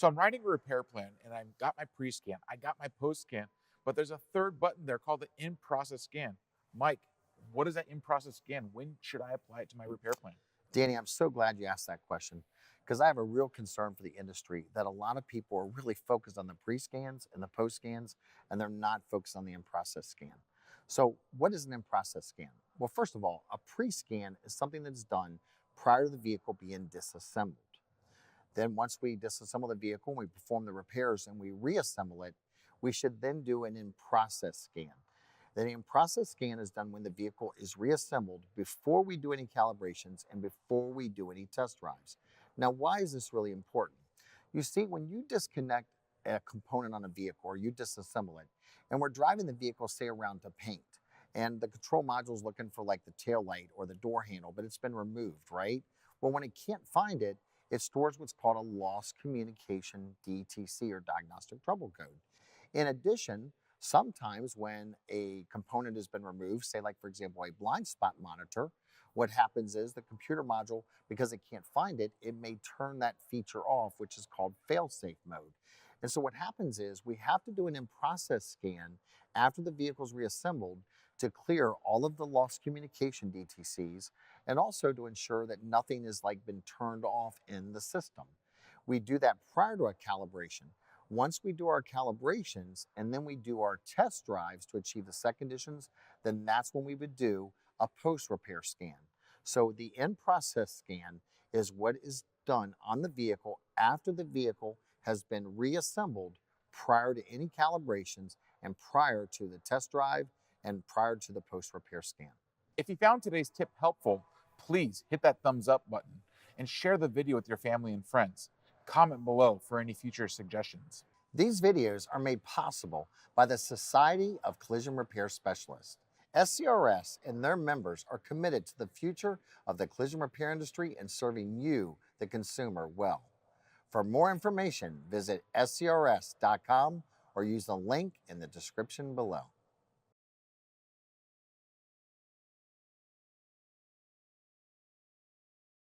So I'm writing a repair plan and I've got my pre-scan, I got my post-scan, but there's a third button there called the in-process scan. Mike, what is that in-process scan? When should I apply it to my repair plan? Danny, I'm so glad you asked that question because I have a real concern for the industry that a lot of people are really focused on the pre scans and the post scans, and they're not focused on the in process scan. So, what is an in process scan? Well, first of all, a pre scan is something that's done prior to the vehicle being disassembled. Then, once we disassemble the vehicle, we perform the repairs and we reassemble it, we should then do an in process scan. The in-process scan is done when the vehicle is reassembled before we do any calibrations and before we do any test drives. Now, why is this really important? You see, when you disconnect a component on a vehicle or you disassemble it, and we're driving the vehicle, say, around to paint, and the control module is looking for like the tail light or the door handle, but it's been removed, right? Well, when it can't find it, it stores what's called a lost communication DTC or diagnostic trouble code. In addition, sometimes when a component has been removed, say like for example a blind spot monitor, what happens is the computer module, because it can't find it, it may turn that feature off, which is called fail-safe mode. And so what happens is we have to do an in-process scan after the vehicle is reassembled to clear all of the lost communication DTCs and also to ensure that nothing has like been turned off in the system. We do that prior to a calibration. Once we do our calibrations and then we do our test drives to achieve the set conditions, then that's when we would do a post-repair scan. So the in-process scan is what is done on the vehicle after the vehicle has been reassembled prior to any calibrations and prior to the test drive and prior to the post-repair scan. If you found today's tip helpful, please hit that thumbs up button and share the video with your family and friends. Comment below for any future suggestions. These videos are made possible by the Society of Collision Repair Specialists. SCRS and their members are committed to the future of the collision repair industry and serving you, the consumer, well. For more information, visit scrs.com or use the link in the description below.